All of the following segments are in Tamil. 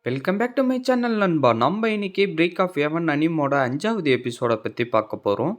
Welcome back to my channel நண்பா. நம்ம இன்னைக்கு பிரேக் ஆஃப் எவன் அனிமோட 5வது எபிசோட பத்தி பார்க்க போறோம்.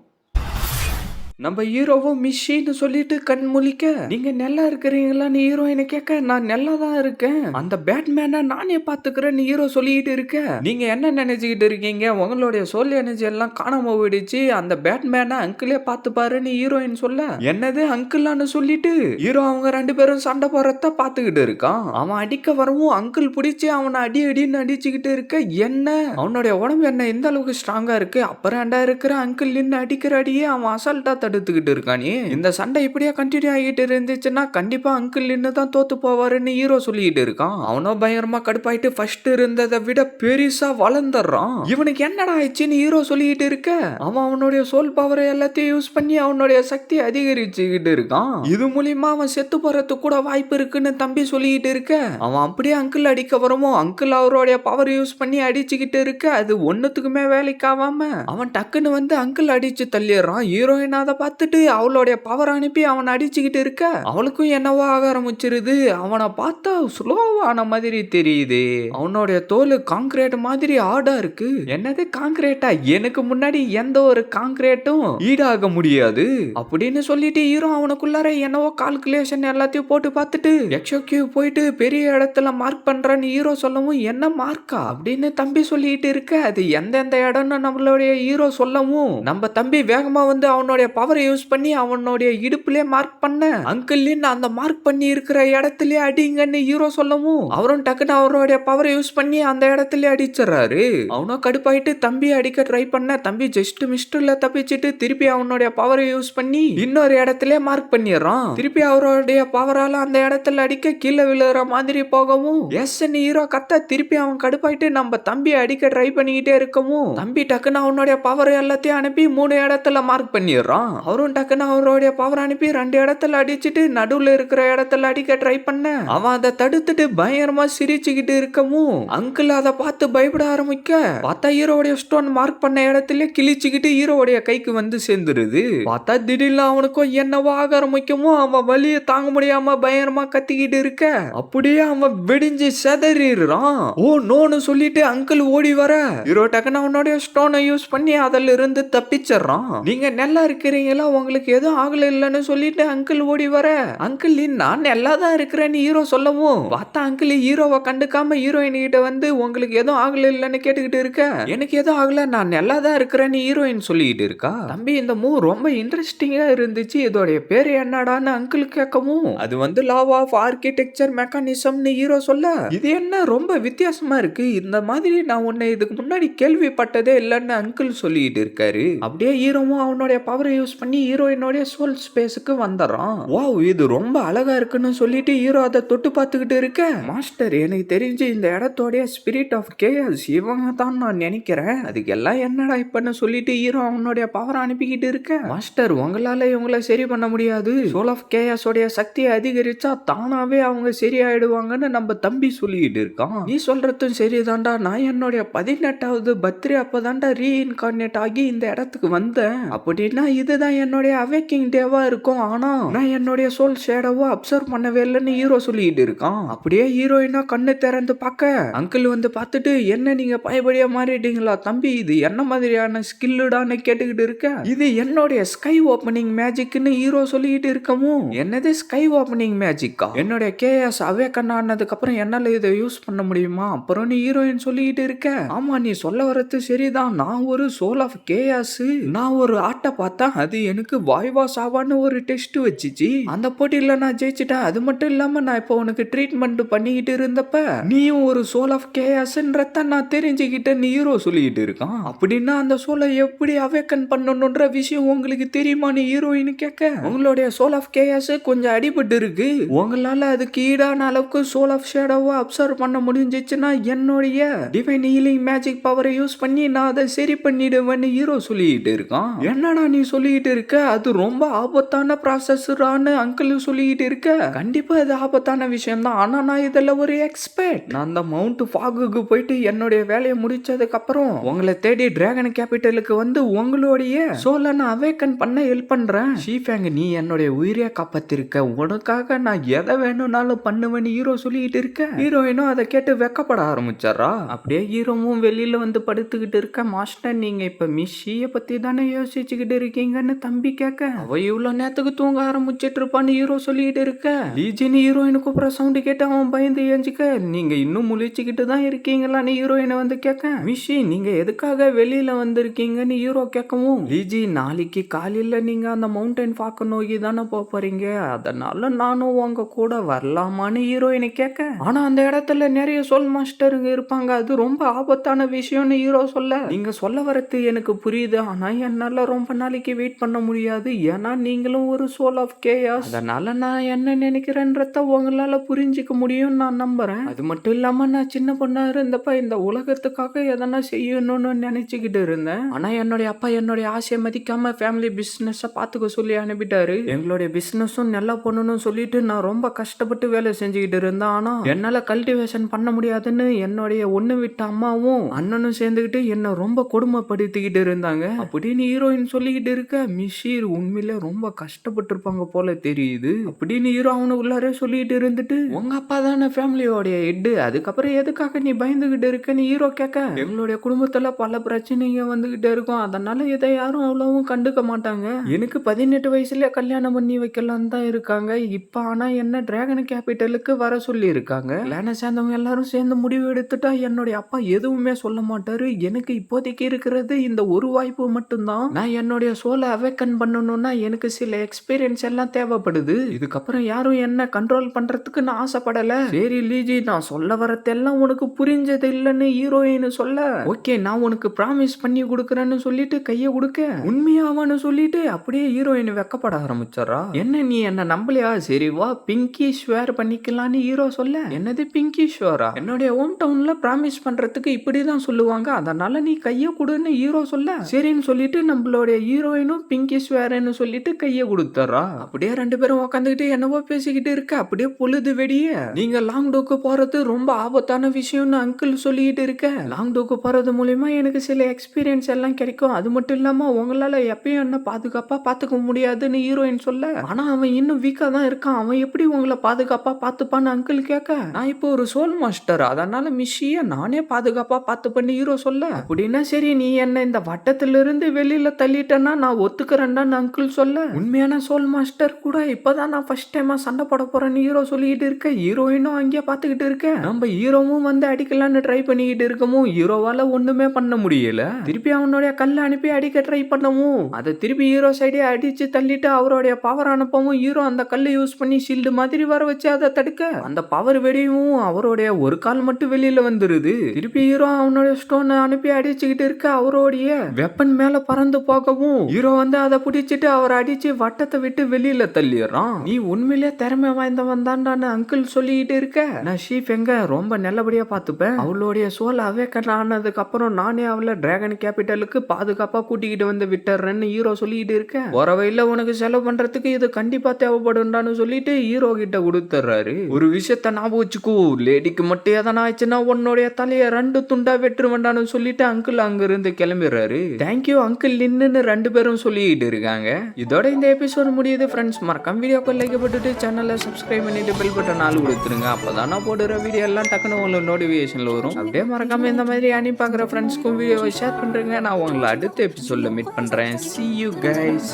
நம்ம ஹீரோவும் மிஷின்னு சொல்லிட்டு கண் முழிக்க, நீங்க நல்லா இருக்கிறீங்களான்னு ஹீரோயினை கேட்க, நான் நல்லா தான் இருக்கேன், அந்த பேட்மேனை நானே பாத்துக்கிறேன்னு ஹீரோ சொல்லிட்டு இருக்க, நீங்க என்ன நினைச்சுக்கிட்டு இருக்கீங்க, உங்களுடைய சோல் எனர்ஜி எல்லாம் காணாம போயிடுச்சு, அந்த பேட்மேனை அங்கிளே பார்த்து பாருன்னு ஹீரோயின் சொல்ல, என்னது அங்கிளான்னு சொல்லிட்டு ஹீரோ அவங்க 2 பேரும் சண்டை போறத பாத்துக்கிட்டு இருக்கான். அவன் அடிக்க வரவும் அங்கிள் பிடிச்சி அவனை அடி அடின்னு அடிச்சுக்கிட்டு இருக்க, என்ன அவனுடைய உடம்பு என்ன எந்த அளவுக்கு ஸ்ட்ராங்கா இருக்கு, அப்புறம் இருக்கிற அங்கிள் நின்று அடிக்கிற அடியே அவன் அசால்ட்டா தடுத்துக்கிட்டு இருக்கானே. இந்த சண்டை இப்படியே கண்டினியூ ஆகிட்டு இருந்துச்சுன்னா கண்டிப்பா அங்கிள் நின்னு தான் தோத்து போவாருன்னு ஹீரோ சொல்லிட்டு இருக்கான். அவனோ பயங்கரமா கடுப்பாயிட்டு ஃபர்ஸ்ட் இருந்ததை விட பெருசா வளர்ந்துடுறான். இவனுக்கு என்னடா ஆயிடுச்சுன்னு ஹீரோ சொல்லிட்டு இருக்க, அவன் அவனுடைய சோல் பவரை எல்லாத்தையும் யூஸ் பண்ணி அவனுடைய சக்தி அதிகரிச்சுக்கிட்டு இருக்கான். இது மூலியமா அவன் செத்து போறதுக்கு கூட வாய்ப்பு இருக்குன்னு தம்பி சொல்லிட்டு இருக்க, அவன் அப்படியே அங்கிள் அடிக்க வரவும் அங்கிள் அவருடைய பவர் யூஸ் பண்ணி அடிச்சுக்கிட்டு இருக்க, அது ஒன்னுத்துக்குமே வேலைக்காவாம அவன் டக்குன்னு வந்து அங்கிள் அடிச்சு தள்ளிடுறான். ஹீரோயின் அதை பார்த்துட்டு அவளுடைய பவர் அனுப்பி அவனை அடிச்சுக்கிட்டு இருக்க, அவளுக்கும் என்னவோ ஆக ஆரம்பிச்சிருது. அவனை பார்த்தா ஸ்லோவான மாதிரி தெரியுது. அவனுடைய தோல் காங்கிரீட் மாதிரி ஆடா இருக்கு. என்னது காங்கிரீட்டா? எனக்கு முன்னாடி எந்த ஒரு காங்கிரீட்டும் ஈடாக முடியாது அப்படின்னு சொல்லிட்டு ஹீரோ அவனுக்குள்ளார என்னவோ கால்குலேஷன் எல்லாத்தையும் போட்டு பார்த்துட்டு எக்ஸோக்யூ போயிட்டு பெரிய இடத்துல மார்க் பண்றான்னு ஹீரோ சொல்லவும், என்ன மார்க்கா அப்படின்னு தம்பி சொல்லிட்டு இருக்க, அது எந்தெந்த இடம்னு நம்மளுடைய ஹீரோ சொல்லவும், நம்ம தம்பி வேகமா வந்து அவனுடைய பவரை யூஸ் பண்ணி அவனுடைய இடுப்புல மார்க் பண்ண, அங்கிள் அந்த மார்க் பண்ணி இருக்கிற இடத்துல அடிங்கன்னு ஹீரோ சொல்லவும், அவரும் டக்குன்னு அவருடைய பவரை யூஸ் பண்ணி அந்த இடத்துல அடிச்சிடறாரு. அவனும் கடுப்பாயிட்டு தம்பி அடிக்க ட்ரை பண்ண, தம்பி ஜஸ்ட் மிஸ்டர்ல தப்பிச்சிட்டு திருப்பி அவனுடைய பவரை யூஸ் பண்ணி இன்னொரு இடத்துல மார்க் பண்ணிடுறான். திருப்பி அவருடைய பவரால அந்த இடத்துல அடிக்க கீழே விழுற மாதிரி போகவும், எஸ் ஹீரோ கத்த, திருப்பி அவன் கடுப்பாயிட்டு நம்ம தம்பி அடிக்க ட்ரை பண்ணிக்கிட்டே இருக்கவும், தம்பி டக்குன்னு அவனுடைய பவர் எல்லாத்தையும் அனுப்பி 3 இடத்துல மார்க் பண்ணிடுறான். அவரும் டக்குன்னு அவருடைய பவர் அனுப்பி 2 இடத்துல அடிச்சுட்டு நடுவுல இருக்கிற இடத்துல அடிக்க ட்ரை பண்ண, அவன் அதை தடுத்துட்டு பயங்கரமா சிரிச்சுக்கிட்டு இருக்கவும் அங்கிள் அதை பார்த்து பயப்பட ஆரம்பிக்க, பார்த்தா ஹீரோடைய ஸ்டோன் மார்க் பண்ண இடத்துல கிழிச்சுக்கிட்டு ஹீரோடைய கைக்கு வந்து சேர்ந்துருது. பார்த்தா திடீர்னு அவனுக்கும் என்னவோ ஆக ஆரம்பிக்கவும் அவன் வலியை தாங்க முடியாம பயங்கரமா கத்திக்கிட்டு இருக்க, அப்படியே அவன் வெடிஞ்சு செதறிடுறான். ஓ நோன்னு சொல்லிட்டு அங்கிள் ஓடி வர, ஹீரோ டக்குன்னு அவனுடைய ஸ்டோனை யூஸ் பண்ணி அதில் இருந்து தப்பிச்சிடறான். நீங்க நல்லா இருக்கிறீங்களா, உங்களுக்கு எதுவும் ஆகல இல்லன்னு சொல்லிட்டு அங்கிள் ஓடி வர, அங்கிள் நான் நல்லா தான் இருக்கிறேன்னு ஹீரோ சொல்லவும், பார்த்தா அங்கிள் ஹீரோவை கண்டுக்காம ஹீரோயின் கிட்ட வந்து உங்களுக்கு எதுவும் ஆகல இல்லன்னு கேட்டுக்கிட்டு இருக்க, எனக்கு எதுவும் ஆகல நான் நல்லா தான் இருக்கிறேன்னு ஹீரோயின் சொல்லிட்டு இருக்கா. தம்பி இந்த மூவ் ரொம்ப இன்ட்ரெஸ்டிங்கா இருந்துச்சு, இதோடைய பேரு என்னடான்னு அங்கிள் கேட்கவும், அது வந்து லாவ் ஆஃப் ஆர்கிடெக்சர் மெக்கானிசம்னு ஹீரோ சொல்ல, இது என்ன ரொம்ப வித்தியாசமா இருக்கு, இந்த மாதிரி நான் உன்னை இதுக்கு முன்னாடி கேள்விப்பட்டதே இல்லைன்னு அங்கிள் சொல்லிட்டு இருக்காரு. அப்படியே ஹீரோவும் அவனுடைய பவரை யூஸ் பண்ணி ஹீரோயினோட சோல் ஸ்பேஸுக்கு வந்துடுறான். வாவ் இது ரொம்ப அழகா இருக்குன்னு சொல்லிட்டு ஹீரோ அதை தொட்டு பார்த்துக்கிட்டு இருக்க, மாஸ்டர் எனக்கு தெரிஞ்சு இந்த இடத்தோடைய ஸ்பிரிட் ஆஃப் கேஸ் இவங்க தான் நான் நினைக்கிறேன், அதுக்கு எல்லாம் என்னடா இப்பன்னு சொல்லிட்டு ஹீரோ அவனுடைய பவரை அனுப்பிக்கிட்டு இருக்க, மாஸ்டர் உங்களால இவங்களை சரி பண்ண முடியாது, சோல் ஆஃப் கேஸோடைய சக்தியை அதிகரிச்சா தானாவே அவங்க சரியாயிடுவாங்கன்னு நம்ம தம்பி சொல்லிட்டு இருக்கான். நீ சொல்றதும் சரிதான்டா, நான் என்னுடைய 18வது பர்த்டே அப்பதான்டா ரீஇன்கார்னேட் ஆகி இந்த இடத்துக்கு வந்தேன், அப்படின்னா இதுதான் என்னுடைய அவேக்கிங் டேவா இருக்கும், ஆனா நான் என்னுடைய சோல் ஷேடோவை அப்சர்வ் பண்ணவே இல்லைன்னு ஹீரோ சொல்லிட்டு இருக்கான். அப்படியே ஹீரோயினா கண்ணு திறந்து பார்க்க, அங்கிள் வந்து பார்த்துட்டு, என்ன நீங்க பயபடியா மாறிட்டீங்களா தம்பி, இது என்ன மாதிரியான ஸ்கில்லுடான்னு கேட்டுக்கிட்டு இருக்க, இது என்னுடைய ஸ்கை ஓப்பனிங் மேஜிக்னு ஹீரோ சொல்லிட்டு இருக்கவும், என்னது ஸ்கை ஓப்பனிங் மேஜிக்கா, என்னுடைய கேஎஸ் அவேக்கன் ஆனதுக்கு அப்புறம் என்னால இதை யூஸ் பண்ண முடியுமா அப்புறம் ஹீரோயின் சொல்லிட்டு இருக்க, ஆமா நீ சொல்ல வரது சரிதான், நான் ஒரு சோல் ஆஃப் கேஎஸ், நான் ஒரு ஆட்டை பார்த்தேன், அது எனக்கு வாய்வா சாவான்னு ஒரு டெஸ்ட் வச்சுச்சு, அந்த போட்டியில நான் ஜெயிச்சிட்டேன், அது மட்டும் இல்லாம நான் இப்போ உனக்கு ட்ரீட்மெண்ட் பண்ணிக்கிட்டு இருந்தப்ப நீயும் ஒரு சோல் ஆஃப் கேஎஸ்ன்றத நான் தெரிஞ்சுக்கிட்டேன் ஹீரோ சொல்லிட்டு இருக்கான். அப்படின்னா அந்த சோலை எப்படி அவேக்கன் பண்ணணும்ன்ற விஷயம் உங்களுக்கு தெரியுமான்னு ஹீரோயின் கேட்க, உங்களுடைய சோல் ஆஃப் கேஎஸ் கொஞ்சம் அடிபட்டு இருக்கு, உங்களால அதுக்கு ஈடான அளவுக்கு சோல் ஆஃப் ஷேடோவை அப்சர்வ் பண்ண முடிஞ்சிச்சுன்னா என்னுடைய டிவைன் ஹீலிங் மேஜிக் பவரை யூஸ் பண்ணி நான் அதை சரி பண்ணிடுவேன்னு ஹீரோ சொல்லிட்டு இருக்கான். என்னடா நீ சொல்லி சொல்லிட்டு இருக்க, அது ரொம்ப ஆபத்தான ப்ராசஸ்ரான்னு அங்கிள் சொல்லிட்டு இருக்க. கண்டிப்பா இது ஆபத்தான விஷயம் தான். ஆனா நான் இதுல ஒரு எக்ஸ்பர்ட். நான் அந்த மவுண்ட் ஃபாகுக்கு போயிட்டு என்னுடைய வேலையை முடிச்சதுக்கு அப்புறம் உங்களை தேடி டிராகன் கேபிட்டலுக்கு வந்து உங்களுடைய சோலை நான் அவேக்கன் பண்ண ஹெல்ப் பண்றேன். ஷீஃபேங், நீ என்னுடைய உயிரை காப்பாத்திருக்க, உனக்காக நான் எதை வேணும்னாலும் பண்ணுவேன்னு ஹீரோ சொல்லிட்டு இருக்க. ஹீரோயினும் அதை கேட்டு வெக்கப்பட ஆரம்பிச்சாரா. அப்படியே ஹீரோவும் வெளியில வந்து படுத்துக்கிட்டு இருக்க. மாஸ்டர், நீங்க இப்ப மிஸ்ஸிய பத்தி தானே யோசிச்சுக்கிட்டு இருக்கீங்கன்னு தம்பி கேட்க, அவ இவ்வளவு நேரத்துக்கு தூங்க ஆரம்பிச்சிட்டு இருப்பான்னு ஹீரோ சொல்லிட்டு இருக்க. லீஜின் ஹீரோயின் கூப்பிட சவுண்ட் கேட்டு அவன் பயந்து ஏஞ்சிக்க, நீங்க இன்னும் முழிச்சுக்கிட்டு தான் இருக்கீங்களான்னு ஹீரோயினை வந்து கேட்க, மிஸ்ஸி நீங்க எதுக்காக வெளியில வந்திருக்கீங்கன்னு ஹீரோ கேட்கவும், லீஜி நாளைக்கு காலையில நீங்க அந்த மவுண்டன் ஃபாக்க நோக்கி தானே போறீங்க, அதனால நானும் உங்க கூட வரலாமான்னு ஹீரோயினை கேட்க, ஆனா அந்த இடத்துல நிறைய சோல் மாஸ்டருங்க இருப்பாங்க, அது ரொம்ப ஆபத்தான விஷயம்னு ஹீரோ சொல்ல, நீங்க சொல்ல வரது எனக்கு புரியுது, ஆனா என்னால ரொம்ப நாளைக்கு வெயிட் பண்ண முடியாது, ஏன்னா நீங்களும் ஒரு சோல் ஆஃப் கேயாஸ், அதனால நான் என்ன நினைக்கிறேன்றத உங்களால புரிஞ்சுக்க முடியும் நான் நம்புறேன். அது மட்டும் இல்லாம நான் சின்ன பொண்ணா இருந்தப்ப இந்த உலகத்துக்காக எதனா செய்யணும்னு நினைச்சுக்கிட்டு இருந்தேன். ஆனா என்னுடைய அப்பா என்னுடைய ஆசையை மதிக்காம ஃபேமிலி பிசினஸ் பாத்துக்க சொல்லி அனுப்பிட்டாரு. எங்களுடைய பிசினஸும் நல்லா பண்ணணும்னு சொல்லிட்டு நான் ரொம்ப கஷ்டப்பட்டு வேலை செஞ்சுக்கிட்டு இருந்தேன். ஆனா என்னால கல்டிவேஷன் பண்ண முடியாதுன்னு என்னுடைய ஒண்ணு விட்ட அம்மாவும் அண்ணனும் சேர்ந்துக்கிட்டு என்ன ரொம்ப கொடுமைப்படுத்திக்கிட்டு இருந்தாங்க அப்படின்னு ஹீரோயின் சொல்லிக்கிட்டு இருக்க. மிஷீர் உண்மையில ரொம்ப கஷ்டப்பட்டு இருப்பாங்க போல தெரியுது அப்படின்னு ஹீரோ அவனு உள்ளாரே சொல்லிட்டு இருந்துட்டு, உங்க அப்பா தானே ஃபேமிலியோடைய ஹெட், அதுக்கப்புறம் எதுக்காக நீ பயந்துகிட்டு இருக்கன்னு ஹீரோ கேட்க, எங்களுடைய குடும்பத்துல பல பிரச்சனைங்க வந்துகிட்டே இருக்கும், அதனால இதை யாரும் அவ்வளவும் கண்டுக்க மாட்டாங்க, எனக்கு 18 வயசுல கல்யாணம் பண்ணி வைக்கலாம் தான் இருக்காங்க, இப்ப ஆனா என்ன டிராகன் கேபிட்டலுக்கு வர சொல்லி இருக்காங்க, லேனை சேர்ந்தவங்க எல்லாரும் சேர்ந்து முடிவு எடுத்துட்டா என்னுடைய அப்பா எதுவுமே சொல்ல மாட்டாரு, எனக்கு இப்போதைக்கு இருக்கிறது இந்த ஒரு வாய்ப்பு மட்டும்தான், நான் என்னுடைய சோலை அவேக்கன் பண்ணணும்னா எனக்கு சில எக்ஸ்பீரியன்ஸ் எல்லாம் தேவைப்படுது, இதுக்கப்புறம் யாரும் என்ன கண்ட்ரோல் பண்றதுக்கு நான் ஆசைப்படல, சரி லீஜி நான் சொல்ல வரதெல்லாம் உனக்கு புரிஞ்சது இல்லைன்னு ஹீரோயின் சொல்ல, ஓகே நான் உனக்கு ப்ராமிஸ் பண்ணி கொடுக்கறேன்னு சொல்லிட்டு கையை கொடுக்க, உண்மையாவான்னு சொல்லிட்டு அப்படியே ஹீரோயின் வெக்கப்பட ஆரம்பிச்சாரா. என்ன நீ என்ன நம்பலையா, சரி வா பிங்கி ஸ்வேர் பண்ணிக்கலான்னு ஹீரோ சொல்ல, என்னது பிங்கி ஸ்வேரா, என்னுடைய ஹோம் டவுன்ல ப்ராமிஸ் பண்றதுக்கு இப்படிதான் சொல்லுவாங்க, அதனால நீ கையை கொடுன்னு ஹீரோ சொல்ல, சரின்னு சொல்லிட்டு நம்மளுடைய ஹீரோயினும் பிங்கி ஸ்வேர்னு சொல்லிட்டு கையை கொடுத்தாரா. அப்படியே ரெண்டு பேரும் உட்காந்துக்கிட்டு என்னவோ பேசிக்கிட்டு இருக்க. அப்படியே பொழுது வெடிய, நீங்க லாங் டோக்கு போறது ரொம்ப ஆபத்தான விஷயம்னு அங்கிள் சொல்லிட்டு இருக்க, லாங் டோக்கு போறது மூலியமா எனக்கு சில எக்ஸ்பீரியன்ஸ் எல்லாம் கிடைக்கும், அது மட்டும் இல்லாம உங்களால எப்பயும் என்ன பாதுகாப்பா பாத்துக்க முடியாதுன்னு ஹீரோயின் சொல்ல, ஆனா அவன் இன்னும் வீக்கா தான் இருக்கான், அவன் எப்படி உங்களை பாதுகாப்பா பாத்துப்பான்னு அங்கிள் கேட்க, நான் இப்போ ஒரு சோல் மாஸ்டர், அதனால மிஷிய நானே பாதுகாப்பா பாத்துப்பேன்னு ஹீரோ சொல்ல, அப்படின்னா சரி நீ என்ன இந்த வட்டத்துல இருந்து வெளியில தள்ளிட்டேன்னா நான் ஒத்துக்கிறேன்டான்னு அங்கிள் சொல்ல, உண்மையான சோல் மாஸ்டர் கூட இப்பதான் நான் ஃபர்ஸ்ட் டைமா சண்டை போட போறேன்னு ஹீரோ சொல்லிட்டு இருக்க. ஹீரோயினும் அங்கேயே பாத்துக்கிட்டு இருக்க. நம்ம ஹீரோவும் வந்து அடிக்கலான்னு ட்ரை பண்ணிக்கிட்டு இருக்கவும் ஹீரோவால ஒண்ணுமே பண்ண முடியல. திருப்பி அவனுடைய கல்ல அனுப்பி அடிக்க ட்ரை பண்ணவும் அதை திருப்பி ஹீரோ சைடே அடிச்சு தள்ளிட்டு அவருடைய பவர் அனுப்பவும் ஹீரோ அந்த கல்லை யூஸ் பண்ணி ஷீல்டு மாதிரி வர வச்சு அதை தடுக்க அந்த பவர் வெடியும் அவருடைய ஒரு கால் மட்டும் வெளியில வந்துருது. திருப்பி ஹீரோ அவனுடைய ஸ்டோனை அனுப்பி அடிச்சுக்கிட்டு இருக்க. அவருடைய வெப்பன் மேல பறந்து போகவும் ஹீரோ வந்து அதை பிடிச்சிட்டு அவரை அடிச்சு வட்டத்தை விட்டு வெளியில தள்ளிடுறான். நீ உண்மையிலே திறமை வாய்ந்தவன் தான்டான்னு அங்கிள் சொல்லிட்டு இருக்க. நான் ஷீஃப் எங்க ரொம்ப நல்லபடியா பாத்துப்பேன், அவளுடைய சோல் அவேக்கன் ஆனதுக்கு அப்புறம் நானே அவளை டிராகன் கேபிட்டலுக்கு பாதுகாப்பா கூட்டிக்கிட்டு வந்து விட்டுறேன்னு ஹீரோ சொல்லிட்டு இருக்க. போற வழியில உனக்கு செலவு பண்றதுக்கு இது கண்டிப்பா தேவைப்படும்டான்னு சொல்லிட்டு ஹீரோ கிட்ட கொடுத்துறாரு. ஒரு விஷயத்த ஞாபகம் வச்சுக்கோ, லேடிக்கு மட்டும் எதனா ஆச்சுன்னா உன்னுடைய தலையை 2 துண்டா வெட்டுருவேண்டான்னு சொல்லிட்டு அங்கிள் அங்க இருந்து கிளம்பிடுறாரு. தேங்க்யூ அங்கிள் நின்னு 2 பேரும் சொல்லிட்டு இருக்காங்க. இதோட இந்த எபிசோட் முடியுது ஃப்ரெண்ட்ஸ். மறக்காம வீடியோக்கு லைக் போட்டுட்டு சேனலை சப்ஸ்கிரைப் பண்ணிட்டு பெல் பட்டன் ஆல் கொடுத்துருங்க. அப்பதான் நான் போடுற வீடியோ எல்லாம் டக்குன்னு உங்களுக்கு நோட்டிஃபிகேஷன்ல வரும். அப்படியே மறக்காம இந்த மாதிரி அனி பார்க்குற ஃப்ரெண்ட்ஸ்க்கும் வீடியோவை ஷேர் பண்றேங்க. நான் உங்களை அடுத்த எபிசோட்ல மீட் பண்றேன். See you guys.